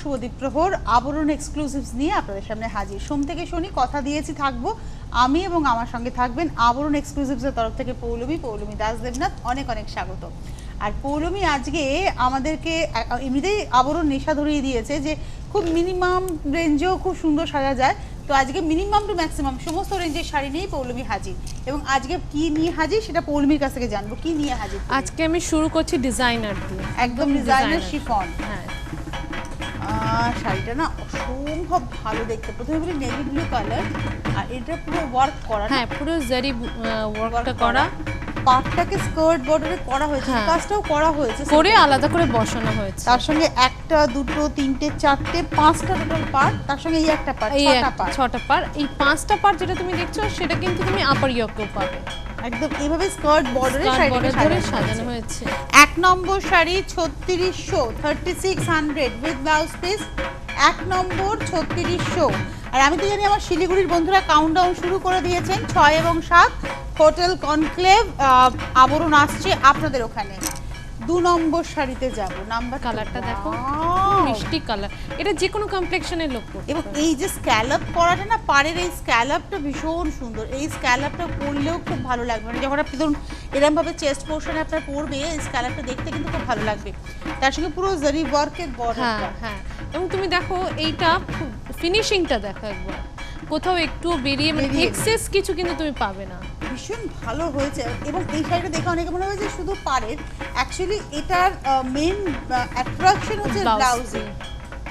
শুভদীপ প্রহর আবরণ এক্সক্লুসিভস নিয়ে আপনাদের সামনে হাজির। সোম থেকে শনি কথা দিয়েছি থাকবো আমি এবং আমার সঙ্গে থাকবেন আবরণ এক্সক্লুসিভসের তরফ থেকে পৌলমী দাস দেবনাথ। অনেক অনেক স্বাগত। আর পৌলমী আজকে আমাদেরকে এমনিতেই আবরণ নেশা ধরিয়ে দিয়েছে যে খুব মিনিমাম রেঞ্জেও খুব সুন্দর সাজা যায়। তো আজকে মিনিমাম টু ম্যাক্সিমাম সমস্ত রেঞ্জের শাড়ি নিয়েই পৌলমী হাজির, এবং আজকে কি নিয়ে হাজির সেটা পৌলমীর কাছ থেকে জানবো। কি নিয়ে হাজির আজকে? আমি শুরু করছি ডিজাইনার দিয়ে, একদম ডিজাইনার শিফন। হ্যাঁ, শাড়িটা না অসম্ভব ভালো দেখতে। প্রথমে বলি নেভি ব্লু কালার, আর এটা পুরো ওয়ার্ক করা। হ্যাঁ, পুরো জারি ওয়ার্কটা করা, পাটটাকে স্কার্ট বর্ডারে করা হয়েছে, কাজটাও করা হয়েছে, করে আলাদা করে বসানো হয়েছে। তার সঙ্গে একটা দুটো তিনটে চারটে পাঁচটা টোটাল পার্ট, তার সঙ্গে এই একটা পার্ট, ছটা পার্ট। এই পাঁচটা পার্ট যেটা তুমি দেখছো সেটা কিন্তু তুমি আপার ইয়কেও পাবে। একদম এইভাবে স্কার্ট বর্ডারে সাজানো হয়েছে। এক নম্বর শাড়ি 3600 3600 উইথ ব্লাউজ পিস। এক নম্বর 3600। আর আমি তো জানি আমার শিলিগুড়ির বন্ধুরা কাউন্টডাউন শুরু করে দিয়েছেন। 6 এবং 7 হোটেল কনক্লেভ আবরণ আসছে আপনাদের ওখানে। 2 নম্বর শাড়িতে যাব। নাম্বার কালারটা দেখো, মিষ্টি কালার। এটা যে কোনো কমপ্লেক্সনের লোক পরতে এবং এই যে স্ক্যালপ করাটা না, পাড়ের এই স্ক্যালপটা ভীষণ সুন্দর। এই স্ক্যালপটা পরলেও খুব ভালো লাগবে, মানে যখন আপনি ধরুন এরকম ভাবে চেস্ট পোর্শনে আপনার পরবে, এই স্ক্যালপটা দেখতে কিন্তু খুব ভালো লাগবে। তার সঙ্গে পুরো জারি ওয়ার্কের বর্ডারটা। হ্যাঁ, এবং তুমি দেখো এইটা ফিনিশিংটা দেখো একবার, কোথাও একটু বেরিয়ে মানে এক্সেস কিছু কিন্তু তুমি পাবে না। ভীষণ ভালো হয়েছে। এবং এই শাড়িটা দেখে অনেকে মনে হয় যে শুধু পাড়ের, অ্যাকচুয়ালি এটার মেন অ্যাট্রাকশন হচ্ছে ব্লাউজে।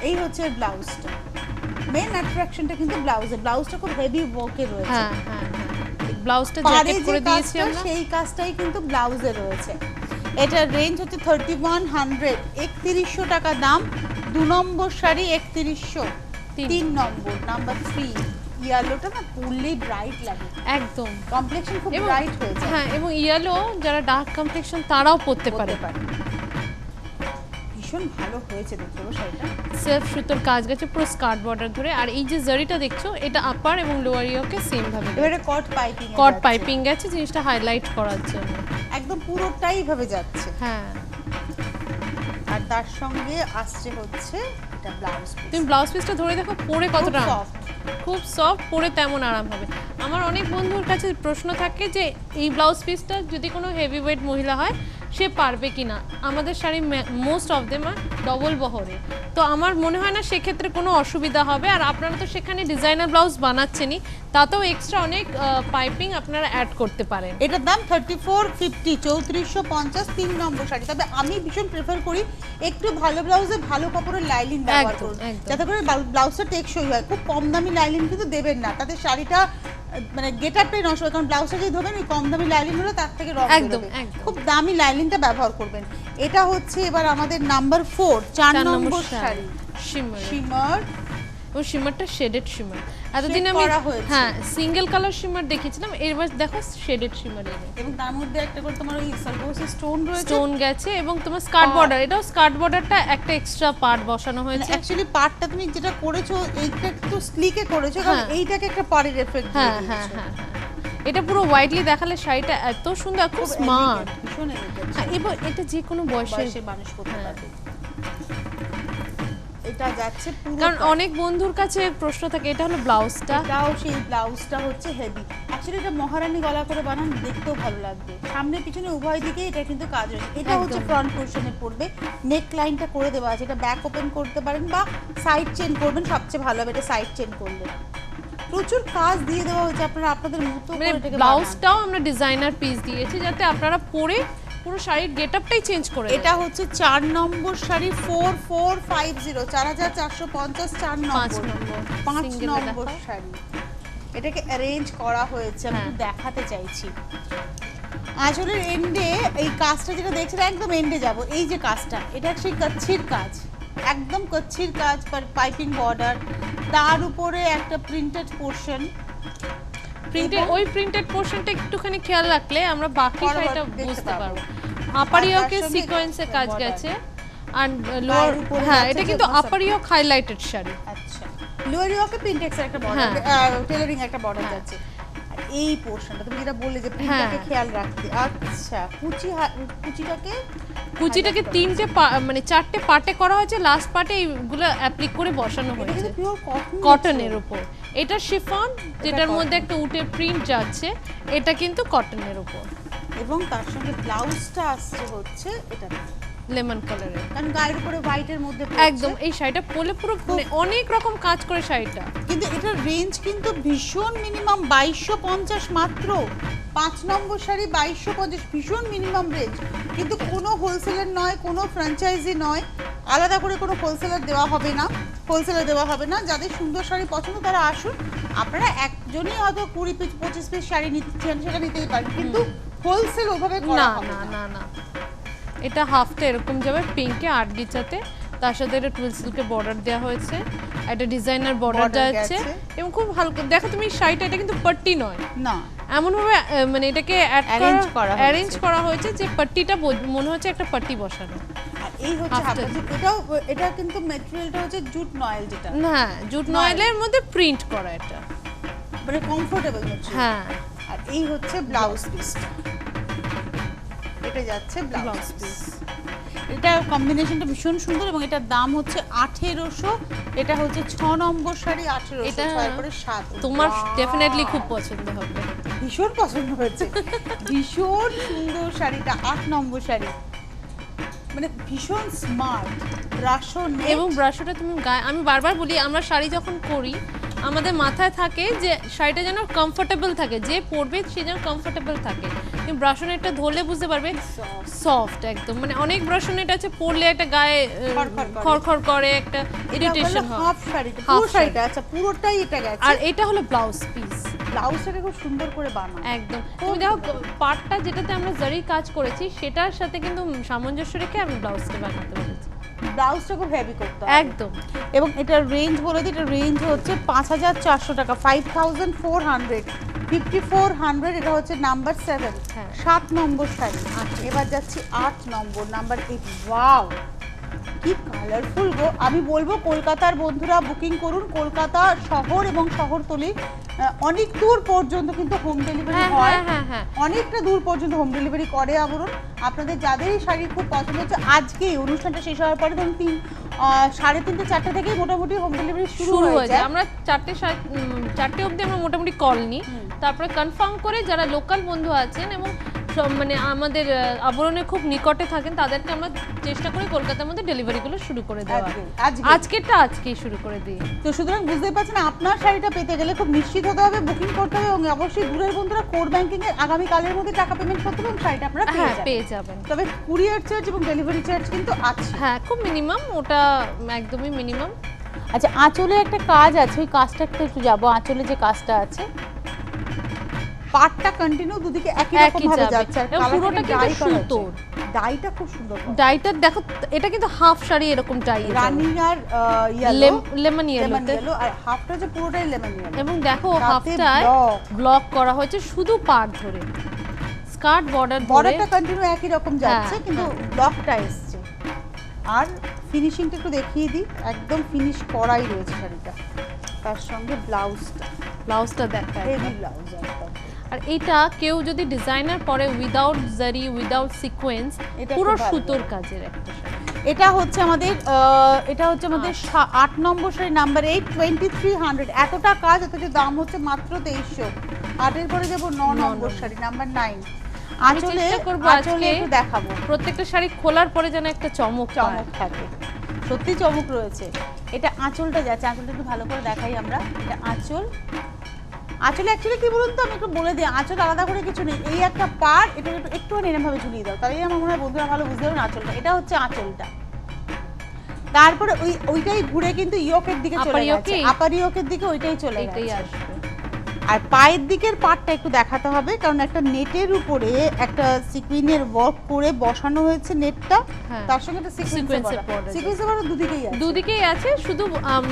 এই হচ্ছে ব্লাউজটা, মেন অ্যাট্রাকশনটা কিন্তু ব্লাউজটা খুব হেভি ওয়ার্কের রয়েছে। হ্যাঁ, ব্লাউজটা জ্যাকেট করে দিয়েছি আমরা, সেই কাজটাই কিন্তু ব্লাউজে রয়েছে। এটার রেঞ্জ হচ্ছে 3100, 3100 টাকা দাম। 2 নম্বর শাড়ি 3100। 3 নম্বর নাম্বার 3 ইয়েলোটা না পরলেই ব্রাইট লাগে, একদম কমপ্লেক্সন খুব ব্রাইট হয়েছে। হ্যাঁ, এবং ইয়েলো যারা ডার্ক কমপ্লেক্সন তারাও পরতে পারে। ভীষণ ভালো হয়েছে দেখতে শাড়িটা। সেলফ সুতোর কাজ গেছে পুরো স্কার্ট বর্ডার ধরে। আর এই যে জারিটা দেখছো এটা আপার এবং লোয়ার ইয়োকে সেম ভাবে, এবারে কট পাইপিং গেছে জিনিসটা হাইলাইট করার জন্য। একদম পুরোটাই ভাবে যাচ্ছে। হ্যাঁ, আর তার সঙ্গে আসছে হচ্ছে এটা ব্লাউজ পিস। তুমি ব্লাউজ পিসটা ধরে দেখো, পরে কতটা খুব সফট, পরে তেমন আরাম হবে। আমার অনেক বন্ধুর কাছে প্রশ্ন থাকে যে এই ব্লাউজ পিসটা যদি কোনো হেভি ওয়েট মহিলা হয় সে পারবে কি না। আমাদের sari most of them are double বহরে, তো আমার মনে হয় না সেক্ষেত্রে কোনো অসুবিধা হবে। আর আপনারা তো সেখানে ডিজাইনার ব্লাউজ বানাচ্ছেনই, তাতেও এক্সট্রা অনেক পাইপিং আপনারা অ্যাড করতে পারেন। এটার দাম 3450, 3450। 3 নম্বর শাড়ি। তবে আমি ভীষণ প্রেফার করি একটু ভালো ব্লাউজে ভালো কাপড়ের লাইলিন ব্যবহার করুন, যাতে করে ব্লাউজটা টেকসই হয়। খুব কম দামি লাইলিন কিন্তু দেবেন না, তাতে শাড়িটা মানে গেটআপটাই নষ্ট হয়। কারণ ব্লাউজটা যদি ধরবেন ওই কম দামি লাইলিন হলে তার থেকে রং বেরোবে। খুব দামি লাইলিনটা ব্যবহার করবেন। এটা হচ্ছে এবার আমাদের নাম্বার 4 4 নম্বর শাড়ি শিমার। ও শিমারটা শেডেড শিমার। এতদিন আমি সিঙ্গেল কালার শিমার দেখেছিলাম, এবার দেখো শেডেড শিমার। এবং তার মধ্যে একটা করে তোমার ওই সালভোসি স্টোন রয়েছে, স্টোন গেছে, এবং তোমার স্কার্ট বর্ডার, এটাও স্কার্ট বর্ডারটা একটা এক্সট্রা পার্ট বসানো হয়েছে। অ্যাকচুয়ালি পার্টটা তুমি যেটা করেছো এইটা একটু স্লিকে করেছো, কারণ এইটাকে একটা পাড়ের এফেক্ট দিয়েছো। হ্যাঁ, এটা পুরো ওয়াইডলি দেখালে শাড়িটা এত সুন্দর, খুব স্মার্ট, ভীষণ এলিগেন্ট। এবং এটা যে কোনো বয়সের মানুষ পরতে পারবে। এটা যাচ্ছে পুরো, কারণ অনেক বন্ধুর কাছে প্রশ্ন থাকে এটা হলো ব্লাউজটা, এটাও সেই ব্লাউজটা হচ্ছে হেভি। অ্যাকচুয়ালি এটা মহারানী গলা করে বানান, দেখতেও ভালো লাগবে। সামনে পিছনে উভয় দিকে এটা কিন্তু কাজ হয়েছে। এটা হচ্ছে ফ্রন্ট পোরশনে পড়বে, নেক লাইনটা করে দেওয়া আছে। এটা ব্যাক ওপেন করতে পারেন বা সাইড চেন করবেন, সবচেয়ে ভালো হবে এটা সাইড চেন করলে। প্রচুর কাজ দিয়ে দেওয়া হয়েছে, আপনারা আপনাদের মতো করে এটাকে। ব্লাউজটাও আমরা ডিজাইনার পিস দিয়েছি যাতে আপনারা পরে পুরো শাড়ির গেটআপটাই চেঞ্জ করে। এটা হচ্ছে 4 নম্বর শাড়ি 4450, 4450। 4 নম্বর 5 নম্বর শাড়ি। এটাকে অ্যারেঞ্জ করা হয়েছে, আমি দেখাতে চাইছি। আঁচলের এন্ডে এই কাজটা যেটা দেখছেন, একদম এন্ডে যাব। এই যে কাজটা, এটা সেই কচ্ছির কাজ, একদম কচ্ছির কাজ, পাইপিং বর্ডার, তার উপরে একটা প্রিন্টেড পোরশন। ওই প্রিন্টেড পোরশনটা একটুখানি খেয়াল রাখলে আমরা বাকি শাড়িটা বুঝতে পারবো। আপার ইয়োকে সিকোয়েন্সে কাজ গেছে, আর লোয়ার, হ্যাঁ এটা কিন্তু আপার ইয়োক হাইলাইটেড শাড়ি। আচ্ছা, লোয়ার ইয়োকে প্রিন্টেক্সের একটা বর্ডার, টেলারিং একটা বর্ডার যাচ্ছে। এই পোরশনটা তুমি যেটা বললে যে প্রিন্টটাকে খেয়াল রাখতে। আচ্ছা, কুচিটাকে কুচিটাকে তিনটে মানে চারটে পার্টে করা হয়েছে, লাস্ট পার্টে এইগুলো অ্যাপ্লিক করে বসানো এটা হয়েছে কিন্তু পিওর কটন কটনের উপর। এটা শিফন, যেটার মধ্যে একটা উটের প্রিন্ট যাচ্ছে, এটা কিন্তু কটনের উপর। এবং তার সঙ্গে ব্লাউজটা আসছে হচ্ছে এটা লেমন কালারের, কারণ গায়ের উপরে হোয়াইটের মধ্যে একদম। এই শাড়িটা পরলে পুরো মানে অনেক রকম কাজ করে শাড়িটা। কিন্তু এটার রেঞ্জ কিন্তু ভীষণ মিনিমাম 2250 মাত্র। 5 নম্বর শাড়ি 2250, ভীষণ মিনিমাম রেঞ্জ। কিন্তু কোনো হোলসেলার নয়, কোনো ফ্র্যাঞ্চাইজি নয়, আলাদা করে কোনো হোলসেলার দেওয়া হবে না, যাদের সুন্দর শাড়ি পছন্দ তারা আসুন। আপনারা একজনই হয়তো 20 পিস 25 পিস শাড়ি নিচ্ছেন, সেটা নিতেই পারেন, কিন্তু হোলসেল ওভাবে করা না হবে না না। না না, এটা হাফটা এরকম যাবে পিঙ্কে 8 গিচাতে, তার সাথে একটা টুইল সিল্কের বর্ডার দেওয়া হয়েছে, একটা ডিজাইনার বর্ডার যাচ্ছে এবং খুব হালকা। দেখো তুমি শাড়িটা, এটা কিন্তু পাট্টি নয় না, এমন ভাবে মানে এটাকে অ্যারেঞ্জ করা হয়েছে যে পাট্টিটা মনে হচ্ছে একটা পাট্টি বসানো। আর এই হচ্ছে হাফটা, এটা কিন্তু ম্যাটেরিয়ালটা হচ্ছে জুট নয়েল, যেটা না জুট নয়েলের মধ্যে প্রিন্ট করা, এটা মানে কমফোর্টেবল ম্যাটেরিয়াল। হ্যাঁ। আর এই হচ্ছে ব্লাউজ পিসটা, এটা যাচ্ছে ব্লাউজ পিস। এটা কম্বিনেশনটা ভীষণ সুন্দর এবং এটার দাম হচ্ছে 1800। এটা হচ্ছে 6 নম্বর শাড়ি 1800, এটা 6 করে 7। তোমার ডেফিনেটলি খুব পছন্দ হবে, ভীষণ পছন্দ হয়েছে, ভীষণ সুন্দর শাড়িটা। 8 নম্বর শাড়ি, মানে ভীষণ স্মার্ট ব্রাশো নেক। এবং ব্রাশটা তুমি গায়ে, আমি বারবার বলি আমরা শাড়ি যখন করি আমাদের মাথায় থাকে যে শাড়িটা যেন কমফোর্টেবল থাকে, যে পরবে সে যেন কমফোর্টেবল থাকে। তুমি ব্রাশনেটটা ধরলে বুঝতে পারবে সফট একদম, মানে অনেক ব্রাশনেট আছে পরলে একটা গায়ে খড়খড় করে, একটা ইরিটেশন হয়। হাফ শাড়িটা, পুরো শাড়িটা, আচ্ছা পুরোটাই এটা গেছে। আর এটা হলো ব্লাউজ পিস, ব্লাউজটাকে খুব সুন্দর করে বানানো একদম। তুমি দেখো পার্টটা যেটাতে আমরা জারি কাজ করেছি সেটার সাথে কিন্তু সামঞ্জস্য রেখে আমি ব্লাউজটা বানাতে পেরেছি। ব্লাউজটা খুব হেভি করতে হবে একদম। এবং এটার রেঞ্জ বলে দিই, এটার রেঞ্জ হচ্ছে 5400 টাকা, 5400, 5400। এটা হচ্ছে নাম্বার 7, হ্যাঁ। 7 নম্বর শাড়ি। এবার যাচ্ছি 8 নম্বর, নাম্বার 8। ওয়াও, কি কালারফুল গো! আমি বলবো কলকাতার বন্ধুরা বুকিং করুন। কলকাতা শহর এবং শহরতলি অনেক দূর পর্যন্ত কিন্তু হোম ডেলিভারি হয়, অনেকটা দূর পর্যন্ত হোম ডেলিভারি করে আবরণ। আপনাদের যাদের এই শাড়ি খুব পছন্দ হচ্ছে, আজকেই অনুষ্ঠানটা শেষ হওয়ার পরে ধরুন 3:30 4টা থেকেই মোটামুটি হোম ডেলিভারি শুরু হয়ে যায়। আমরা 4টে অবধি আমরা মোটামুটি কল নিই, তারপরে কনফার্ম করে যারা লোকাল বন্ধু আছেন এবং মানে আমাদের আবরণের খুব নিকটে থাকেন তাদেরকে আমরা চেষ্টা করি কলকাতার মধ্যে ডেলিভারিগুলো শুরু করে দেওয়া। আজকেরটা আজকেই শুরু করে দিই। তো সুতরাং বুঝতেই পারছেন, আপনার শাড়িটা পেতে গেলে খুব নিশ্চিত হতে হবে, বুকিং করতে হবে এবং অবশ্যই দূরের বন্ধুরা কোর ব্যাংকিং এর আগামীকালের মধ্যে টাকা পেমেন্ট করতে হবে এবং শাড়িটা আপনারা পেয়ে যাবেন। তবে কুরিয়ার চার্জ এবং ডেলিভারি চার্জ কিন্তু আছে। হ্যাঁ, খুব মিনিমাম, ওটা একদমই মিনিমাম। আচ্ছা, আঁচলে একটা কাজ আছে, ওই কাজটা একটু যাবো। আঁচলে যে কাজটা আছে, পাটটা কন্টিনিউ দুদিকে একই রকম ভাবে যাচ্ছে, আর পুরোটা কিন্তু সুন্দর। ডাইটা খুব সুন্দর, ডাইটা দেখো, এটা কিন্তু হাফ শাড়ি এরকম ডাই, রানি আর ইয়েলো, লেমন ইয়েলোতে, আর হাফটা যে পুরোটাই লেমন ইয়েলো। এবং দেখো হাফটায় ব্লক করা হয়েছে শুধু পাড় ধরে, স্কার্ট বর্ডারটা কন্টিনিউ একই রকম যাচ্ছে, কিন্তু ব্লকটা এসছে। আর ফিনিশিংটা একটু দেখিয়ে দিই, একদম ফিনিশ করাই রয়েছে শাড়িটা। তার সঙ্গে ব্লাউজটা দেখা, হেভি ব্লাউজ একদম। আর এটা কেউ যদি ডিজাইনার পরে উইদাউট জারি, উইদাউট সিকোয়েন্স, পুরো সুতোর কাজের একটা শাড়ি। এটা হচ্ছে আমাদের 8 নম্বর শাড়ি, নাম্বার 8, 2300। এতটা কাজ, এত যে দাম হচ্ছে মাত্র 2300। 8 এর পরে যাবো 9 নম্বর শাড়ি, নাম্বার 9। আঁচলে একটু দেখাবো, প্রত্যেকটা শাড়ি খোলার পরে যেন একটা চমক থাকে, সত্যি চমক রয়েছে। এটা আঁচলটা যাচ্ছে, আঁচলটা একটু ভালো করে দেখাই আমরা। এটা আঁচলে অ্যাকচুয়ালি কি বলুন তো, আমি একটু বলে দিই, আঁচল আলাদা করে কিছু নেই, এই একটা পার, এটা একটুখানি এরকমভাবে ঝুলিয়ে দাও, তাহলেই আমার মনে হয় বন্ধুরা ভালো বুঝতে পারবেন আঁচলটা। এটা হচ্ছে আঁচলটা, তারপরে ওইটাই ঘুরে কিন্তু ইয়োকের দিকে চলে যাচ্ছে, আপার ইয়োকের দিকে ওইটাই চলে আসবে। আর পায়ের দিকের পার্টটা একটু দেখাতে হবে, কারণ একটা নেটের উপরে একটা সিকুইনের ওয়ার্ক করে বসানো হয়েছে নেটটা, তার সঙ্গে একটা সিকোয়েন্সের বর্ডার দুদিকেই আছে। শুধু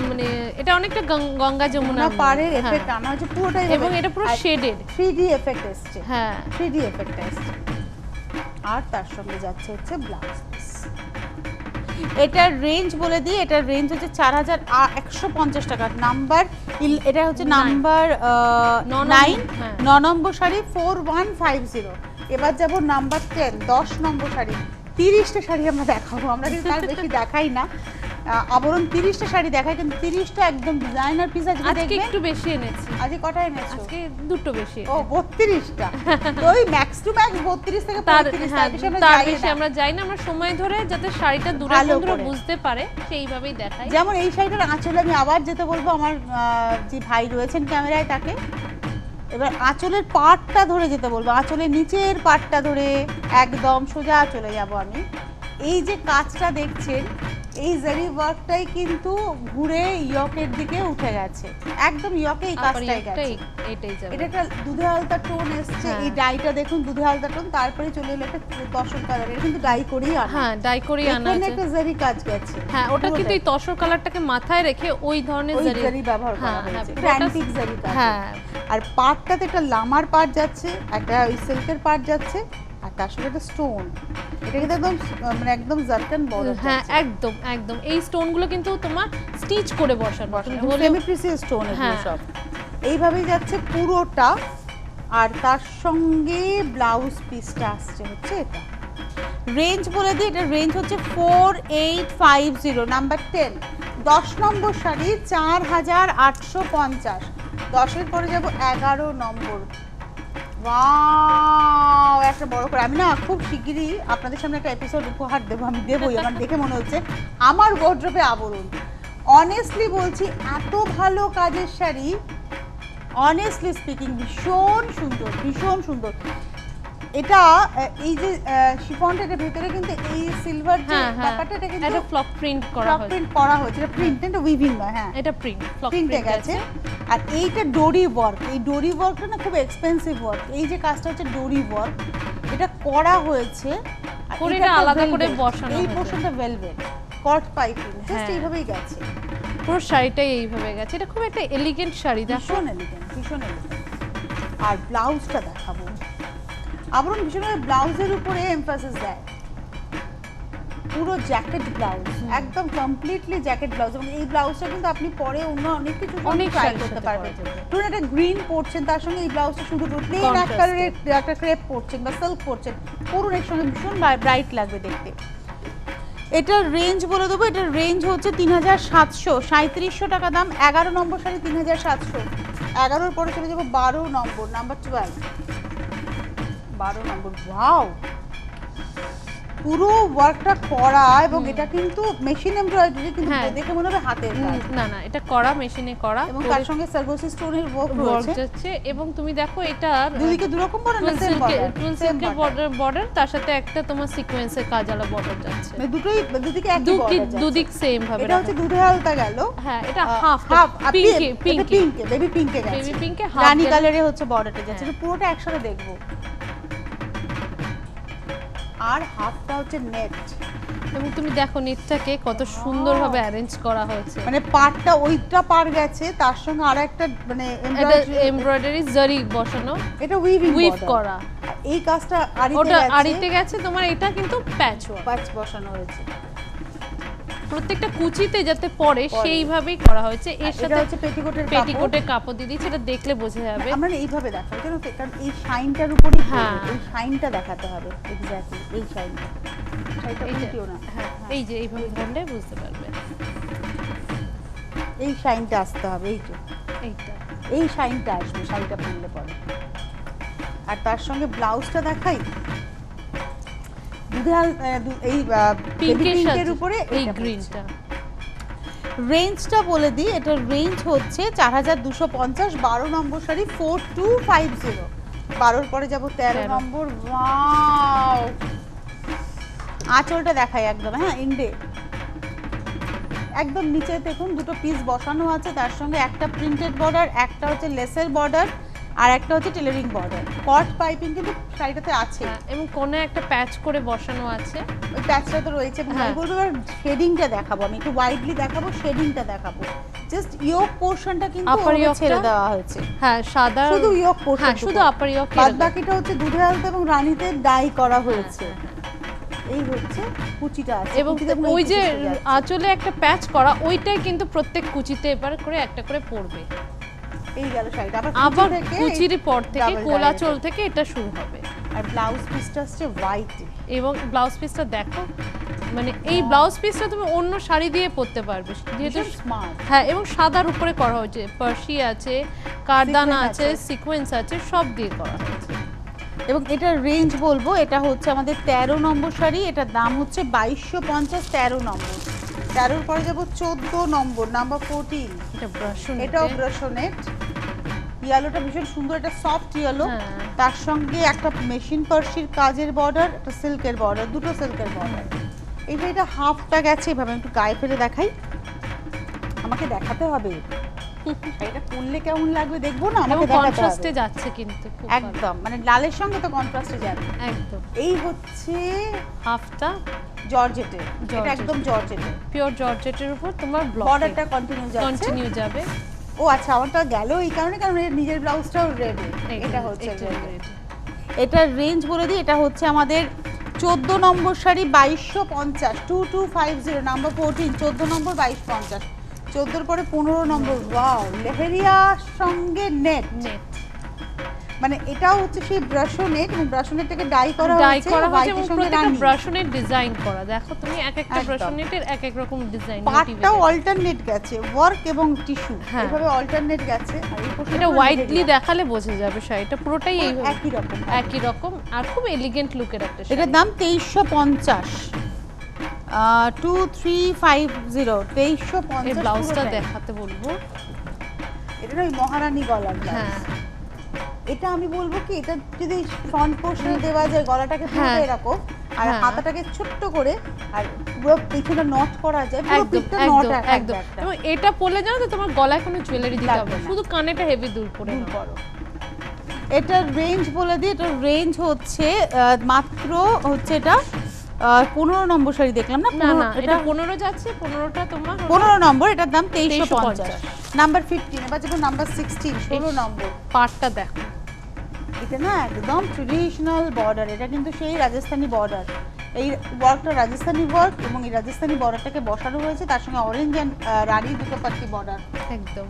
মানে এটা অনেকটা গঙ্গা যমুনা পাড়ের এফেক্ট আনা হয়েছে পুরোটাই, এবং এটা পুরো শেডেড 3D এফেক্ট এসছে। হ্যাঁ, 3D এফেক্ট এসছে। আর তার সঙ্গে যাচ্ছে হচ্ছে ব্লাউজ পিস। এটার রেঞ্জ বলে দিই, এটার রেঞ্জ হচ্ছে 4150 টাকা। নাম্বার, এটা হচ্ছে নাম্বার 9, 9 নম্বর শাড়ি 4150। এবার যাব নাম্বার 10, 10 নম্বর শাড়ি 30টা শাড়ি আমরা দেখাবো, আমরা কিন্তু তার বেশি দেখাই না। আবরণ 30টা শাড়ি দেখায়, কিন্তু 30টা একদম ডিজাইনার পিস আজকে আজকে দেখবেন। একটু বেশি এনেছি, আজকে কটা এনেছো? আজকে দুটো বেশি ও 32টা। তো ওই ম্যাক্স টু ম্যাক্স 32 থেকে তার 35, হ্যাঁ, বেশি আমরা তার যাই বেশি না। আমরা যাই না, আমরা সময় ধরে যাতে শাড়িটা দূরে ভালো বন্ধুরা করে। বুঝতে পারে সেইভাবেই দেখাই। যেমন এই শাড়িটার আঁচলে আমি আবার যেতে বলবো আমার যে ভাই রয়েছেন ক্যামেরায় তাকে, এবার আঁচলের পাটটা ধরে যেতে বলবো, আঁচলের নিচের পাটটা ধরে একদম সোজা চলে যাব আমি। এই যে কাজটা দেখছেন, এই জারি ওয়ার্কটাই কিন্তু ঘুরে ইয়কের দিকে উঠে গেছে, একদম ইয়কে এই কাজটাই গেছে। এটাই যাবে। এটা একটা দুধে হালতা টোন এসছে, হ্যাঁ। এই ডাইটা দেখুন দুধে হালতা টোন, তারপরে চলে এলো একটা তসর কালার, এটা কিন্তু ডাই করেই আনা। হ্যাঁ, ডাই করেই আনা এখানে আছে। একটা জারি কাজ গেছে। হ্যাঁ, ওটা কিন্তু এই তসর কালারটাকে মাথায় রেখে ওই ধরনের ওই জারি জারি ব্যবহার করা হ্যাঁ, হয়েছে, হ্যাঁ, এটা অ্যান্টিক জারি কাজ। হ্যাঁ, আর পাটটাতে একটা লামার পাট যাচ্ছে, একটা ওই সিল্কের পাট যাচ্ছে, আর তার সাথে একটা স্টোন। এটা কিন্তু একদম মানে একদম জারকান বড়। হ্যাঁ, একদম একদম এই স্টোনগুলো কিন্তু তোমার স্টিচ করে বসানো, তুমি হলেও সেমি প্রিসিয়াস স্টোন এগুলো হ্যাঁ। সব। এইভাবেই যাচ্ছে পুরোটা, আর তার সঙ্গে ব্লাউজ পিসটা আসছে হচ্ছে এটা। রেঞ্জ বলে দিই, এটা রেঞ্জ হচ্ছে 4850, নাম্বার 10, 10 নম্বর শাড়ি 4850। 10-এর পরে যাব 11 নম্বর। ওয়াও, একটা বড় করে আমি না খুব শিগগিরই আপনাদের সামনে একটা এপিসোড উপহার দেবো, আমি দেবই, আমার দেখে মনে হচ্ছে আমার ওয়ার্ড্রোবে আবরণ। অনেস্টলি বলছি, এত ভালো কাজের শাড়ি, অনেস্টলি স্পিকিং ভীষণ সুন্দর, ভীষণ সুন্দর। এটা এই যে শিফনটা, এর ভিতরে কিন্তু এই সিলভার যে হ্যাঁ, হ্যাঁ, ব্যাপারটা, এটা কিন্তু এটা ফ্লক প্রিন্ট করা ফ্লক হয়েছে। প্রিন্ট করা হয়েছে, এটা প্রিন্ট, এটা উইভিং নয়। হ্যাঁ, এটা প্রিন্ট, ফ্লক প্রিন্টে প্রিন্ট গেছে। আর এইটা ডোরি ওয়ার্ক, এই ডোরি ওয়ার্কটা না খুব এক্সপেন্সিভ ওয়ার্ক। এই যে কাজটা হচ্ছে ডোরি ওয়ার্ক, এটা করা হয়েছে, আর করে এটা এটা একটা আলাদা করে velvet, বসানো এই হয়েছে। পোর্শনটা ভেলভেট কট পাইপিং, জাস্ট হ্যাঁ। এইভাবেই গেছে। পুরো শাড়িটাই এইভাবে গেছে। এটা খুব একটা এলিগেন্ট শাড়ি, দেখো। ভীষণ এলিগেন্ট, ভীষণ এলিগেন্ট। আর ব্লাউজটা দেখাবো, আবরণ ভীষণভাবে ব্লাউজের উপরে এমফাসিস দেয়। পুরো জ্যাকেট ব্লাউজ, একদম কমপ্লিটলি জ্যাকেট ব্লাউজ, এবং এই ব্লাউজটা কিন্তু আপনি পরে অন্য অনেক কিছু অনেক ট্রাই শাড়ির করতে সাথে পারবেন। পরা যাবে। ধরুন একটা গ্রিন পরছেন, তার সঙ্গে এই ব্লাউজটা শুধু প্লেন এক Contrast কালারের একটা ক্রেপ পরছেন বা সিল্ক পরছেন, পরুন, এর সঙ্গে ভীষণ ব্রাইট লাগবে দেখতে। এটার রেঞ্জ বলে দেবো, এটার রেঞ্জ হচ্ছে 3700, 3700 টাকা দাম। 11 নম্বর শাড়ি 3700। 11-র পরে চলে যাবো 12 নম্বর, নাম্বার 12। 12 নম্বর, ওয়াও, পুরো ওয়ার্কটা করা, এবং এটা কিন্তু মেশিন এমব্রয়ডারি, কিন্তু হ্যাঁ। দেখে মনে হবে হাতের কাজ। না না, এটা করা, মেশিনে করা, এবং তার সঙ্গে সার্গোসি স্টোনের ওয়ার্ক ওয়ার্ক রয়েছে। যাচ্ছে। এবং তুমি দেখো এটার দুদিকে দুরকম বর্ডার না সেম বর্ডার? টুল সিল্কের বর্ডার, তার সাথে একটা তোমার সিকোয়েন্সের কাজ আলা বর্ডার যাচ্ছে। মানে দুটোই, দুদিকে একই বর্ডার যাচ্ছে। দুদিক সেম ভাবে এটা হচ্ছে দুধে হালতা গেল। হ্যাঁ, এটা হাফ পিঙ্কে, পিঙ্কে বেবি পিঙ্কে গেছে। বেবি পিঙ্কে হাফ রানী কালারে হচ্ছে বর্ডারটা যাচ্ছে। হ্যাঁ। এটা পুরোটা একসাথে দেখবো। আর হাফটা হচ্ছে নেট, এবং তুমি দেখো নেটটাকে কত সুন্দরভাবে অ্যারেঞ্জ করা হয়েছে। মানে পাড়টা ওইটা পার গেছে, তার সঙ্গে আর একটা মানে এটা এমব্রয়ডারি জারি বসানো, এটা উইভিং উইভ করা। এই কাজটা আরিতে ওটা গেছে, আরিতে গেছে তোমার। এটা কিন্তু প্যাচ ওয়ার্ক, পাঁচ বসানো হয়েছে। প্রত্যেকটা কুচিতে যাতে পড়ে সেইভাবেই করা হয়েছে। এর এটা সাথে হচ্ছে পেটিকোটের পেটিকোটে কাপড় দিয়ে দিচ্ছে, এটা দেখলে বোঝা যাবে। আমরা না এইভাবে দেখাবো, জানো তো, কারণ এই শাইনটার উপরই হ্যাঁ। পড়বে, এই শাইনটা দেখাতে হবে। এক্স্যাক্টলি এই শাইনটা, শাড়িটা উল্টিও না, হ্যাঁ, এই যে এইভাবে ধরলে বুঝতে পারবে। এই শাইনটা আসতে হবে, এই যে এইটা এই শাইনটা আসবে শাড়িটা পরলে পরে। আর তার সঙ্গে ব্লাউজটা দেখাই, দুধাল এই পিঙ্কের পিঙ্কের উপরে এই গ্রিনটা। রেঞ্জটা বলে দিই, এটার রেঞ্জ হচ্ছে 4250। 12 নম্বর শাড়ি 4250। 12-র পরে যাব 13 নম্বর। ওয়াও, আঁচলটা দেখাই একদম, হ্যাঁ ইন্ডে, একদম নিচে দেখুন দুটো পিস বসানো আছে, তার সঙ্গে একটা প্রিন্টেড বর্ডার, একটা হচ্ছে লেসের বর্ডার, আর একটা হচ্ছে টেলারিং বর্ডার। কট পাইপিং কিন্তু শাড়িটাতে আছে, এবং কোণে একটা প্যাচ করে বসানো আছে। ওই প্যাচটা তো রয়েছে। এবং আমি বলবো এবার শেডিংটা দেখাবো, আমি একটু ওয়াইডলি দেখাবো, শেডিংটা দেখাবো। জাস্ট ইয়োক পোরশনটা কিন্তু Upper ওকে yoke ছেড়ে টা? দেওয়া হয়েছে, হ্যাঁ, সাদা শুধু ইয়োক পোরশন, হ্যাঁ, শুধু আপার ইয়ক। বাদ বাকিটা হচ্ছে দুধে হালতা এবং রানীতে ডাই করা হয়েছে। এই হচ্ছে কুচিটা আছে, এবং কুচিতে এই ওই যে কুচিটা যাচ্ছে। আঁচলে একটা প্যাচ করা, ওইটাই কিন্তু প্রত্যেক কুচিতে এবার করে একটা করে পড়বে। এই গেল শাড়িটা। আবার কুচি থেকে কুচির পর থেকে double কোলাচল dye। থেকে এটা শুরু হবে। আর ব্লাউজ পিসটা আসছে হোয়াইট। এবং ব্লাউজ পিসটা দেখো, মানে এই ব্লাউজ পিসটা তুমি অন্য শাড়ি দিয়ে পরতে পারবে যেহেতু স্মার্ট। হ্যাঁ, এবং সাদার উপরে করা হয়েছে, পার্সি আছে, কারদানা Sequin আছে, আছে। সিকোয়েন্স আছে, সব দিয়ে করা হয়েছে। এবং এটার রেঞ্জ বলবো, এটা হচ্ছে আমাদের 13 নম্বর শাড়ি, এটার দাম হচ্ছে 2250। 13 নম্বর, 13 পরে যাবো 14 নম্বর, নাম্বার 14। এটা ব্রাশন, এটাও ব্রাশনেট, ইয়েলোটা ভীষণ সুন্দর, এটা সফট ইয়েলো। হ্যাঁ। তার সঙ্গে একটা মেশিন পার্সির কাজের বর্ডার, একটা সিল্কের বর্ডার, দুটো সিল্কের বর্ডার। এটা হাফটা গেছে এভাবে, একটু গায়ে ফেলে দেখাই, আমাকে দেখাতে হবে এটা পরলে কেমন লাগবে দেখবো না, আমাকে দেখাতে কন্ট্রাস্টে হবে যাচ্ছে কিন্তু খুব ভালো। একদম, মানে লালের সঙ্গে তো কন্ট্রাস্টে যাবে একদম। এই হচ্ছে হাফটা জর্জেটে, এটা জর্জেট। একদম জর্জেটে, পিওর জর্জেটের উপর তোমার ব্লক বর্ডারটা কন্টিনিউ যাচ্ছে। কন্টিনিউ যাবে। ও আচ্ছা, আমারটা গেল এই কারণে, কারণ এর নিজের ব্লাউজটাও রেডি। এটা হচ্ছে red। এটার রেঞ্জ বলে দিই, এটা হচ্ছে আমাদের 14 নম্বর শাড়ি, 2250, 2250, নাম্বার 14, 14 নম্বর 2250। 14 পরে 15 নম্বর, ওয়াও, লেহেরিয়ার সঙ্গে নেট। নেট মানে এটাও হচ্ছে সেই ব্রাশনেট, এবং ব্রাশনেটটাকে ডাই করা ডাই হয়েছে করা হয়েছে হোয়াইটের এবং সঙ্গে প্রত্যেকটা রানী। ব্রাশনের ডিজাইন করা, দেখো তুমি এক একটা একদম। ব্রাশনেটের এক এক রকম ডিজাইন। পাটটাও অল্টারনেট গেছে, ওয়ার্ক এবং টিস্যু হ্যাঁ। এভাবে অল্টারনেট গেছে। আর এই পোর্শনটা এটা পুরো হোয়াইটলি লেহেরিয়া। দেখালে বোঝা যাবে শাড়িটা পুরোটাই এই একই রকম। একই রকম আর খুব এলিগেন্ট লুকের একটা শাড়ি। এটার দাম 2350, 2350, 2350। এই ব্লাউজটা দেখাতে বলবো। এটা ওই মহারানী গলার ব্লাউজ। হ্যাঁ, এটা আমি বলবো কি, এটা যদি ফ্রন্ট পোর্শনে দেওয়া যায়, গলাটাকে পুরো হ্যাঁ। এরকম, আর হ্যাঁ। হাতাটাকে ছোট্ট করে, আর পুরো পিছনে নট করা যায়, পুরো একদম পিঠটা নট একদম একটা একদম। একটা। এবং এটা পরলে জানো তো তোমার গলায় কোনো জুয়েলারি দিতে লাগবে হবে না, না। শুধু কানেটা হেভি দুল করে দূর নাও। করো। এটার রেঞ্জ বলে দিই, এটার রেঞ্জ হচ্ছে মাত্র হচ্ছে এটা 15 নম্বর শাড়ি দেখলাম না, না না, এটা এটা 15 যাচ্ছে, 15টা তোমার 15 নম্বর, এটার দাম 2350। 2350। নাম্বার 15, এবার যাবো নাম্বার 16, 16 নম্বর। পাটটা দেখো, এটা না একদম ট্রেডিশনাল বর্ডার, এটা কিন্তু সেই রাজস্থানি বর্ডার। এই ওয়ার্কটা রাজস্থানি ওয়ার্ক, এবং এই রাজস্থানি বর্ডারটাকে বসানো হয়েছে, তার সঙ্গে অরেঞ্জ অ্যান্ড রানী দুটো পাত্তি বর্ডার একদম।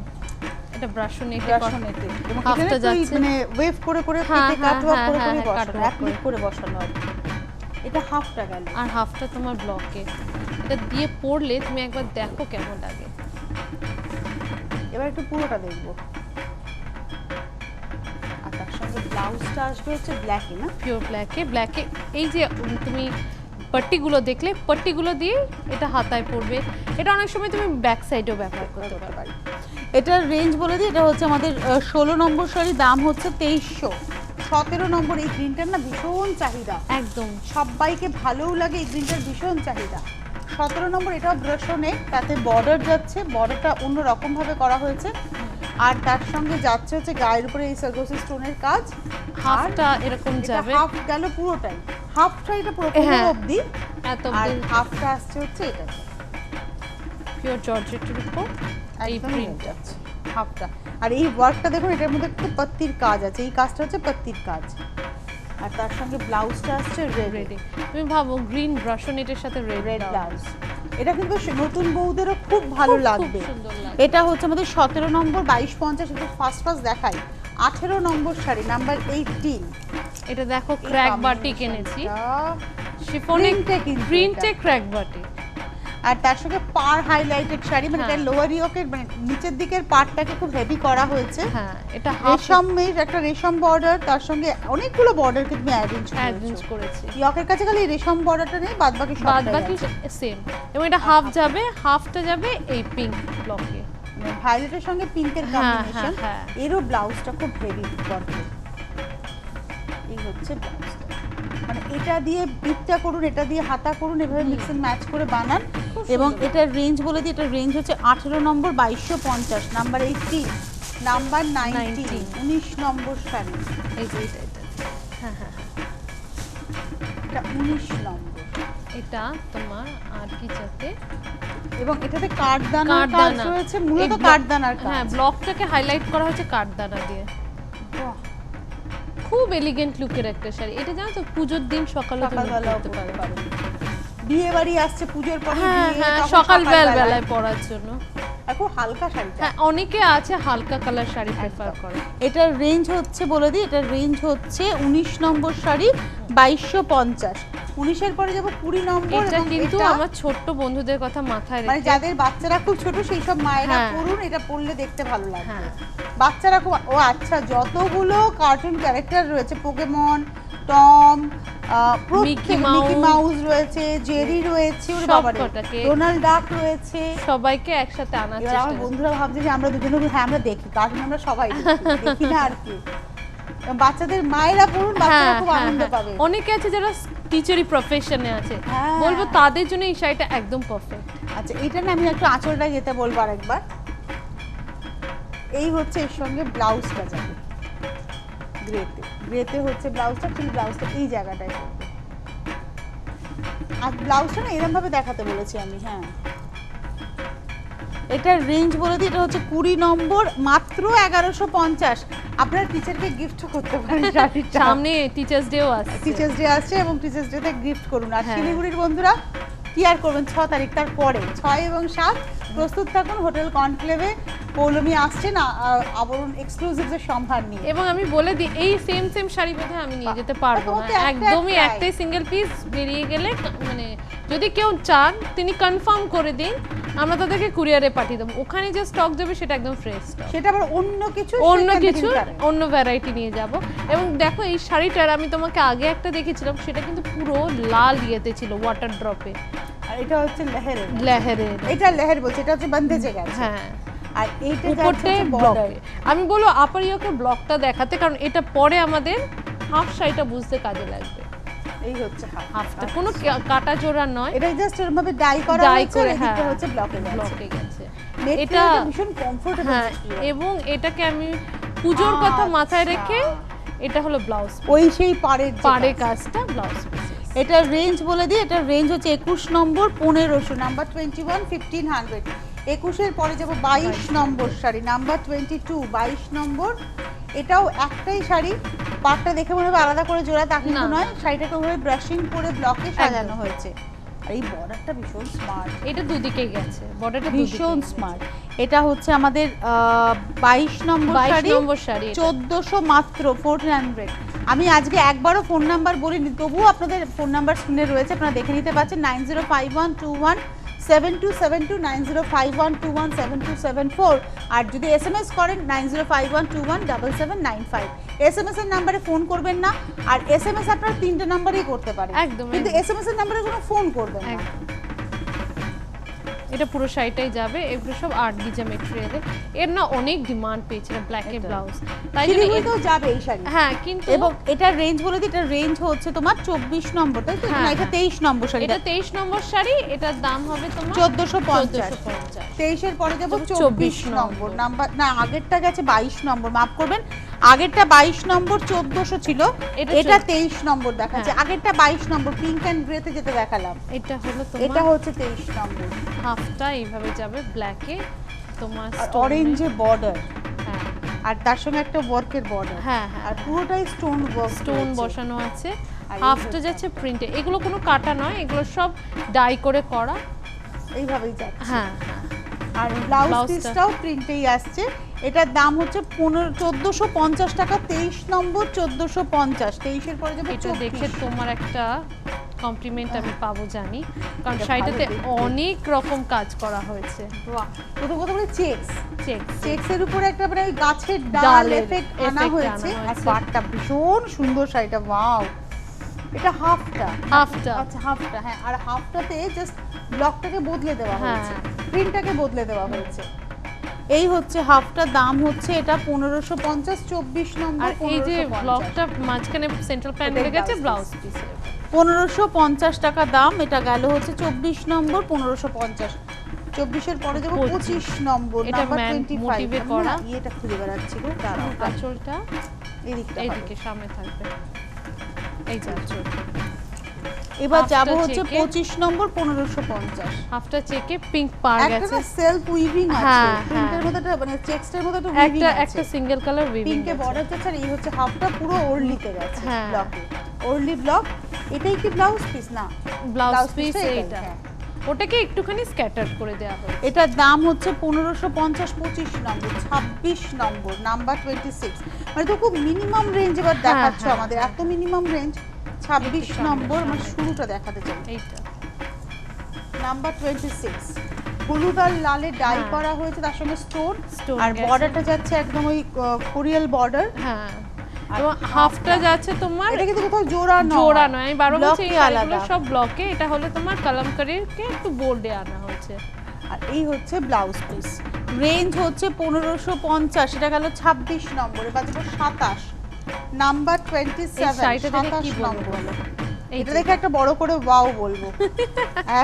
এটা ব্রাশনেটে ব্রাশনেটে, এবং হাফটা এখানে তো যাচ্ছে। মানে ওয়েভ করে করে হ্যাঁ, কেটে হ্যাঁ, কাটওয়ার্ক করে হ্যাঁ, করে হ্যাঁ, বসানো, কাটওয়ার্ক অ্যাপ্লিক করে বসানো আর কি। এটা হাফটা গেল। আর হাফটা তোমার ব্লকে। এটা দিয়ে পরলে তুমি একবার দেখো কেমন লাগে। এবার একটু পুরোটা দেখবো। আর তার সঙ্গে ব্লাউজটা আসবে হচ্ছে ব্ল্যাকে, না পিওর ব্ল্যাকে এই যে তুমি পট্টিগুলো দেখলে, পট্টিগুলো দিয়ে এটা হাতায় পড়বে। এটা অনেক সময় তুমি ব্যাক সাইডেও ব্যবহার করতে পারো। এটার রেঞ্জ বলে দিই, এটা হচ্ছে আমাদের 16 নম্বর শাড়ি, দাম হচ্ছে 2300। 17 নম্বর, এই গ্রিনটার না ভীষণ চাহিদা, একদম সবাইকে ভালোও লাগে, এই গ্রিনটার ভীষণ চাহিদা। 17 নম্বর, এটাও ব্রাশনে, তাতে বর্ডার যাচ্ছে, বর্ডারটা অন্য রকম ভাবে করা হয়েছে, আর তার সঙ্গে যাচ্ছে হচ্ছে গায়ের উপরে এই সার্গোসি স্টোনের কাজ। হাফটা এরকম যাবে, হাফ গেল পুরোটাই, হাফটা এটা পুরো হ্যাঁ। অবধি, এত আর হাফটা আসছে হচ্ছে এটা, পিওর জর্জেটের উপর এই একদম প্রিন্ট যাচ্ছে হাফটা। আর এই ওয়ার্কটা দেখুন, এটার মধ্যে একটু পাত্তির কাজ আছে, এই কাজটা হচ্ছে পাত্তির কাজ, আর তার সঙ্গে ব্লাউজটা আসছে রেড রেডি। তুমি ভাবো গ্রিন ব্রাশনেটের সাথে রেড রেড ব্লাউজ, ব্লাউজ। এটা কিন্তু নতুন বউদেরও খুব ভালো লাগবে। সুন্দর লাগে। এটা হচ্ছে আমাদের 17 নম্বর, 2250। একটু ফার্স্ট দেখাই। 18 নম্বর শাড়ি, নাম্বার 18। এটা দেখো ক্র্যাক বাটিক এনেছি, শিফনে Print-এ কিন্তু প্রিন্টে এটা। Crack batik. আর তার সঙ্গে পার হাইলাইটেড শাড়ি, মানে এটা হ্যাঁ। লোয়ার ইয়কের মানে নিচের দিকের পার্টটাকে খুব হেভি করা হয়েছে। হ্যাঁ, এটা হাফ রেশমের একটা রেশম বর্ডার, তার সঙ্গে অনেকগুলো বর্ডারকে তুমি অ্যারেঞ্জ অ্যারেঞ্জ করেছো। করেছি, ইয়কের কাছে খালি রেশম বর্ডারটা নেই, বাদ বাকি সব বাদ বাকি সেম। এবং এটা হাফ যাবে, হাফটা যাবে এই পিঙ্ক ব্লকে। ভায়োলেটের সঙ্গে পিঙ্কের হ্যাঁ, কম্বিনেশন। হ্যাঁ। এরও ব্লাউজটা খুব হেভি বর্ডার। এই হচ্ছে ব্লাউজটা, মানে এটা দিয়ে বিটটা করুন, এটা দিয়ে হাতা করুন, এভাবে মিক্স এন্ড ম্যাচ করে বানান। এবং এটার রেঞ্জ বলে দিই, এটার রেঞ্জ হচ্ছে 18 নম্বর, 2250। নাম্বার 18, নাম্বার 19, 19 নম্বর শাড়ি, এই যে এটা হ্যাঁ হ্যাঁ হ্যাঁ, এটা 19 নম্বর। এটা তোমার আর কি যাতে এবং এটাতে কাঠদানার কাজ কাঠদানা রয়েছে, মূলত এই কাঠদানার কাজ। হ্যাঁ, ব্লকটাকে হাইলাইট করা হয়েছে কাঠদানা দিয়ে। বাহ, খুব এলিগেন্ট লুকের একটা শাড়ি। এটা জানো তো পুজোর দিন সকালে তুমি সকালবেলাও পরতে পরতে পারো। পারো। বিয়ে বাড়ি আসছে, পুজোর পরে হ্যাঁ বিয়ে, হ্যাঁ, তখন সকাল সকালবেলায়। বেলায় পরার জন্য। আর খুব হালকা শাড়িটা। হ্যাঁ, অনেকে আছে হালকা কালার শাড়ি প্রেফার করে। এটার রেঞ্জ হচ্ছে বলে দিই, এটার রেঞ্জ হচ্ছে 19 নম্বর শাড়ি 2250। 19-এর পরে যাব 20 নম্বর। এটা এবং কিন্তু এটা আমার ছোট্ট বন্ধুদের কথা মাথায় মানে রেখে, যাদের বাচ্চারা খুব ছোট সেই সব মায়েরা হ্যাঁ। পরুন, এটা পরলে দেখতে ভালো লাগবে। হ্যাঁ। বাচ্চারা খুব, ও আচ্ছা, যতগুলো কার্টুন ক্যারেক্টার রয়েছে, Pokemon, Tom, Mickey Mickey mouse mouse রয়েছে, জেরি রয়েছে, ওরে সব বাবারে, কটাকে। ডোনাল্ড ডাক রয়েছে। সবাইকে একসাথে আনার এবার চেষ্টা আমার করি। বন্ধুরা ভাবছে যে আমরা দুজনে, হ্যাঁ আমরা দেখি কার্টুন, আমরা সবাই দেখি না আর কি। বাচ্চাদের মায়েরা পড়ুন, বাচ্চারা খুব আনন্দ পাবে। অনেকে আছে যারা টিচারি প্রফেশনে আছে, হ্যাঁ। বলবো তাদের জন্য এই শাড়িটা একদম পারফেক্ট। আচ্ছা, এটা না আমি একটু আঁচলটা যেতে বলবো আরেকবার। এই হচ্ছে এর সঙ্গে ব্লাউজটা যাবে গ্রেতে, গ্রেতে হচ্ছে ব্লাউজটা, ঠিক ব্লাউজটা এই জায়গাটায় করবে। আর ব্লাউজটা না এরকম ভাবে দেখাতে বলেছি আমি। হ্যাঁ, এটার রেঞ্জ বলে দিই, এটা হচ্ছে 20 নম্বর, মাত্র 1150। আপনারা টিচারকে গিফট করতে পারেন শাড়িটা। সামনে টিচার্স ডেও আছে। টিচার্স ডে আসছে এবং টিচার্স ডেতে গিফট করুন। আর হ্যাঁ। শিলিগুড়ির বন্ধুরা কি আর করবেন, 6 তারিখ, তার পরে 6 এবং 7 প্রস্তুত থাকুন। হোটেল কনক্লেভে পৌলমী আসছে না আবরণ এক্সক্লুসিভসের সম্ভার নিয়ে। এবং আমি বলে দিই, এই সেম শাড়ি বোধহয় আমি নিয়ে যেতে পারবো ও না, তো একটা একদমই একটাই। একটাই সিঙ্গেল পিস বেরিয়ে গেলে, মানে যদি কেউ চান তিনি কনফার্ম করে দিন, আমরা তাদেরকে কুরিয়ারে পাঠিয়ে দেবো। ওখানে যে স্টক যাবে সেটা একদম ফ্রেশ স্টক, সেটা আবার অন্য কিছু, অন্য সেখান থেকে কিছু, নিতে পারেন। অন্য ভ্যারাইটি নিয়ে যাব। এবং দেখো এই শাড়িটার আমি তোমাকে আগে একটা দেখেছিলাম, সেটা কিন্তু পুরো লাল ইয়েতে ছিল, ওয়াটার ড্রপে। আর এটা হচ্ছে লেহেরের, লেহেরের, এটা লেহের বলছে, এটা হচ্ছে বন্ধেজে গেছে। হ্যাঁ। আর এইটা উপরতে যাচ্ছে বর্ডার। ব্লকে, আমি বলবো আপার ইয়োকের ব্লকটা দেখাতে, কারণ এটা পরে আমাদের হাফ শাড়িটা বুঝতে কাজে লাগবে। এই হচ্ছে হাফ, হাফটা কোনো কাটা জোড়া নয়, এটা জাস্ট এরকম ভাবে ডাই করা ডাই হয়েছে, করে, আর হ্যাঁ, এদিকটা হচ্ছে ব্লকে গেছে। ব্লকে গেছে। এটা এটা ভীষণ কমফোর্টেবল। হ্যাঁ, এবং এটাকে আমি পুজোর কথা মাথায় আচ্ছা। রেখে, এটা হলো ব্লাউজ, ওই সেই পাড়ের যে পাড়ে কাজ। কাজটা ব্লাউজ পিস। এটার রেঞ্জ বলে দিই, এটার রেঞ্জ হচ্ছে 21 নম্বর 1500, নাম্বার 21 1500। 21-এর পরে যাব 22 নম্বর শাড়ি, নাম্বার 22 22 নম্বর। এটাও একটাই শাড়ি, পাটটা দেখে মনে হবে আলাদা করে জোড়া, তা কিন্তু না, নয়। না। শাড়িটাকে ওভাবে ব্রাশিং করে ব্লকে সাজানো একদম। হয়েছে। আর এই বর্ডারটা ভীষণ স্মার্ট, এটা দুদিকে গেছে, বর্ডারটা ভীষণ স্মার্ট। এটা হচ্ছে আমাদের 22 নম্বর 22 শাড়ি, নম্বর শাড়ি, এটা। 1400 মাত্র, 1400। আমি আজকে একবারও ফোন নাম্বার বলিনি, তবুও আপনাদের ফোন নাম্বার স্ক্রিনে রয়েছে, আপনারা দেখে নিতে পাচ্ছেন। 9051217272, 9051217274। আর যদি SMS করেন 9051217795। SMS এর নাম্বারে ফোন করবেন না, আর SMS আপনারা 3টে নাম্বারেই করতে পারেন, একদম, কিন্তু একদম। SMS এর নাম্বারে কোনো ফোন করবেন না। একদম। এটা পুরো শাড়িটাই যাবে, এগুলো সব আর্ট গিজা মেটেরিয়ালে। এর না অনেক ডিমান্ড পেয়েছিল ব্ল্যাক এর ব্লাউজ, তাই জন্য শিলিগুড়িতেও যাবে এই শাড়ি। হ্যাঁ, কিন্তু এবং এটার রেঞ্জ বলে দিই, এটার রেঞ্জ হচ্ছে তোমার 24 নম্বর, তাই তো? হ্যাঁ, না, এটা 23 নম্বর শাড়ি, এটা 23 নম্বর শাড়ি, এটার দাম হবে তোমার 1450। 1450। 23-এর পরে যাব 24 24 নম্বর নাম্বার, না আগেরটা গেছে 22 নম্বর, মাফ করবেন, আগেরটা 22 নম্বর 1400 ছিল, এটা এটা 23 নম্বর দেখাচ্ছে। হ্যাঁ। আগেরটা 22 নম্বর পিঙ্ক এন্ড গ্রেতে যেতে দেখালাম, এটা হলো এটা তোমার হচ্ছে 23 নম্বর। হাফটা এইভাবে যাবে ব্ল্যাকে, তোমার আর stone এ- অরেঞ্জে বর্ডার, হ্যাঁ, আর তার সঙ্গে একটা ওয়ার্কের বর্ডার, হ্যাঁ, হ্যাঁ, আর পুরোটাই স্টোন ওয়ার্ক, স্টোন বসানো আছে। আর এই হাফটা হচ্ছে- যাচ্ছে প্রিন্টে, এগুলো কোনো কাটা নয়, এগুলো সব ডাই করে করা। এইভাবেই যাচ্ছে। হ্যাঁ, হ্যাঁ, আর ব্লাউজ ব্লাউজটা- পিসটাও প্রিন্টেই আসছে। এটার দাম হচ্ছে 1450 টাকা, 23 নম্বর 1450। 23-এর পরে যাবে এটা দেখে 24। তোমার একটা কমপ্লিমেন্ট আমি পাবো জানি, কারণ এটা শাড়িটাতে ভালো দেখতে। অনেক রকম কাজ করা হয়েছে। বাহ, প্রথমত বলে চেকস, চেক চেকসের উপরে একটা মানে ওই গাছের ডাল ডালের এফেক্ট আনা effect হয়েছে। আনা আর হয়েছে। পাটটা ভীষণ সুন্দর শাড়িটা, ওয়াও। এটা হাফটা, হাফটা, আচ্ছা হাফটা, হ্যাঁ। আর হাফটাতে জাস্ট ব্লকটাকে বদলে দেওয়া হ্যাঁ। হয়েছে, প্রিন্টটাকে বদলে দেওয়া হয়েছে। এই হচ্ছে হাফটা, দাম হচ্ছে এটা 1550, 24 নম্বর আর এই যে 1550। ব্লকটা মাঝখানে সেন্ট্রাল প্যানেল ওটাই লেগেছে blouse ব্লাউজ পিসে। 1550 টাকা দাম। এটা গেল হচ্ছে 24 নম্বর 1550। 24-এর পরে যাবো 25 নম্বর, এটা নাম্বার man 25। motive-এ আমি করা। না ইয়েটা খুঁজে বেড়াচ্ছিল, দাঁড়াও, আঁচলটা এদিকটা এইদিকে সামনে থাকবে, এই যে আঁচল। এবার হাফটা যাব হচ্ছে চেকে। 25 নম্বর 1550। হাফটা চেকে পিঙ্ক পার একটা গেছে, সেলফ উইভিং আছে, হ্যাঁ, প্রিন্টের হ্যাঁ। মধ্যে একটা মানে চেকসের মধ্যে একটা উইভিং একটা আছে, একটা সিঙ্গেল কালার উইভিং পিঙ্কে বর্ডার যাচ্ছে। আর এই হচ্ছে হাফটা পুরো ওরলিতে গেছে, হ্যাঁ। ব্লকে, ওরলি ব্লক। এটাই কি ব্লাউজ পিস? না, ব্লাউজ পিস পিসটা এটাই, এইটা। হ্যাঁ। ওটাকে একটুখানি স্ক্যাটার করে দেওয়া হয়েছে। এটার দাম হচ্ছে 1550, 25 নম্বর, 26 নম্বর, নাম্বার 26। মানে তো খুব মিনিমাম রেঞ্জ এবার দেখাচ্ছ হ্যাঁ, আমাদের, এত মিনিমাম রেঞ্জ। 26 নম্বর, মানে শুরুটা দেখাতে চাই, এইটা নাম্বার 26। হলুদ আর লালে ডাই হ্যাঁ। করা হয়েছে, তার সঙ্গে স্টোন, Stone আর গেছে। বর্ডারটা যাচ্ছে একদম ওই কোরিয়াল বর্ডার। হ্যাঁ, আর এবং হাফটা যাচ্ছে তোমার এটা কিন্তু কোথাও জোড়া নয়, জোড়া নয়। আমি বারবার বলছি এই ব্লকে শাড়িগুলো আলাদা। সব ব্লকে, এটা হলো তোমার কালামকারীকে একটু বোল্ডে আনা হয়েছে। আর এই হচ্ছে ব্লাউজ পিস, রেঞ্জ হচ্ছে 1550, এটা গেল 26 নম্বর। এবার দেবো 27, নাম্বার 27, এই শাড়িটা দেখে 27 কি বলবো নম্বর। বলো? এই এটা যে দেখে একটা বড় করে ওয়াও বলবো,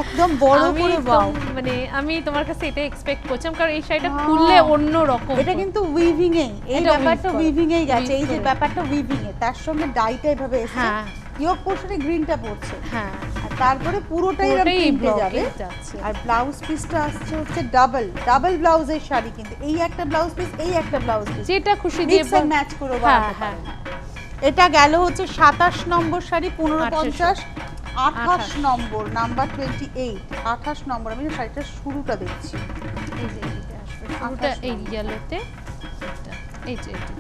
একদম বড় আমি করে তো ওয়াও। মানে আমি তোমার কাছে এটা এক্সপেক্ট করছিলাম, কারণ এই শাড়িটা খুললে অন্য রকম। এটা কিন্তু উইভিং এই এটা ব্যাপারটা weave করা। উইভিং এই গেছে, এই যে Weave করে। ব্যাপারটা উইভিং এ, তার সঙ্গে ডাইটা এভাবে এসেছে, হ্যাঁ ইয়োক পোর্শনে গ্রিনটা পড়ছে, হ্যাঁ, আর তারপরে পুরোটাই এরকম পুরোটাই প্রিন্টে ব্লকে যাবে। যাচ্ছে। আর ব্লাউজ পিসটা আসছে হচ্ছে ডাবল ব্লাউজের শাড়ি, কিন্তু এই একটা ব্লাউজ পিস, এই একটা ব্লাউজ পিস, যেটা খুশি দিয়ে মিক্স এন্ড ম্যাচ করে হ্যাঁ বানাতে হ্যাঁ পারেন। এটা গেল হচ্ছে 27 নম্বর শাড়ি, 1550, 28 নম্বর, নাম্বার 28, 28 নম্বর। আমি শাড়িটার শুরুটা দেখছি, এই যে এইদিকে আসবে শুরুটা এই ইয়েলোতে, এই যে এটা।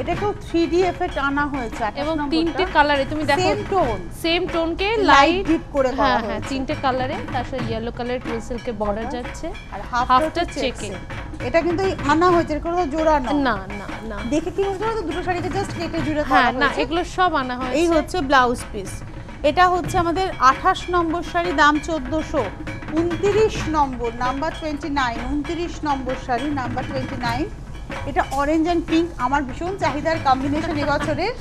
এটা কেউ 3D এফেক্ট আনা হয়েছে, 28 এবং নম্বরটা। তিনটে কালারে তুমি দেখো সেম টোন, সেম টোনকে লাইট লাইট ডিপ করে করা হ্যাঁ হ্যাঁ হয়েছে। তিনটে কালারে, তার সাথে ইয়েলো কালারের টুল সিল্কের বর্ডার যাচ্ছে, আর হাফটা হাফটা চেকে। চেকে। এটা কিন্তু এই আনা হয়েছে, এর কোনো জোড়া নয়। না না না দেখে কি মনে হচ্ছে দুটো শাড়িকে জাস্ট কেটে জুড়ে করা হ্যাঁ না, হয়েছে। এগুলো সব আনা হয়েছে। এই হচ্ছে ব্লাউজ পিস। এটা হচ্ছে আমাদের 28 নম্বর শাড়ি, দাম 1400। 29 নম্বর, নাম্বার 29, 29 নম্বর শাড়ি, নাম্বার 29। এটা অরেঞ্জ এন্ড পিঙ্ক, আমার ভীষণ চাহিদার কম্বিনেশন এবছরের।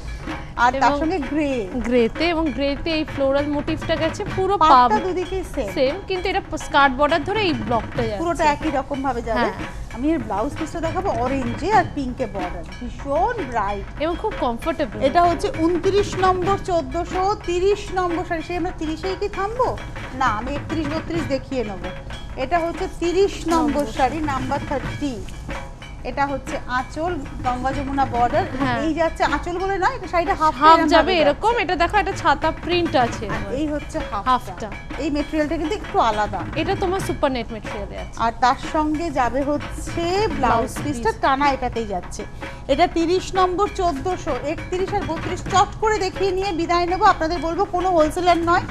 আর তার এবং সঙ্গে গ্রে, গ্রেতে, এবং গ্রেতে এই ফ্লোরাল মোটিভটা গেছে পুরো পাটটা পাব দুদিকে সেম, সেম, কিন্তু এটা স্কার্ট বর্ডার ধরে এই ব্লকটা যাচ্ছে পুরোটা একই রকম ভাবে যাবে। হ্যাঁ। আমি এর ব্লাউজ পিসটা দেখাবো অরেঞ্জে আর পিঙ্কে বর্ডার, ভীষণ ব্রাইট। এবং খুব কমফোর্টেবল। এটা হচ্ছে 29 নম্বর, 1400। 30 নম্বর শাড়ি, সেই আমরা 30এই কি থামবো? না, আমি 31, 32 দেখিয়ে নেবো। এটা হচ্ছে 30 নম্বর শাড়ি, নাম্বার 30। এটা হচ্ছে আঁচল, গঙ্গা যমুনা বর্ডার। হ্যাঁ। এই যাচ্ছে আঁচল বলে না, এটা শাড়িটা হাফ যাবে এরকম। এটা দেখো, এটা ছাতা প্রিন্ট আছে, এই হচ্ছে হাফটা। হাফটা। এই মেটেরিয়ালটা কিন্তু একটু আলাদা। এটা তোমার সুপার নেট মেটেরিয়ালে আছে। আর তার সঙ্গে যাবে হচ্ছে ব্লাউজ পিসটা, টানা এটাতেই যাচ্ছে। এটা 30 নম্বর, 1400। 31 আর 32 চট করে দেখিয়ে নিয়ে বিদায় নেবো। আপনাদের বলবো কোনো হোলসেলার নয়,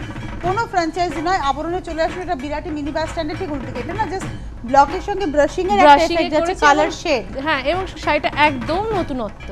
কোনো ফ্র্যাঞ্চাইজি নয়, আবরণে চলে আসুন। এটা বিরাটি মিনি বাস স্ট্যান্ডের ঠিক উল্টো দিকে। এটা না জাস্ট ব্লকের সঙ্গে ব্রাশিং এর একটা ব্রাশিং এফেক্ট যাচ্ছে, করেছে কালার শেড। হ্যাঁ, এবং শাড়িটা একদম নতুনত্ব।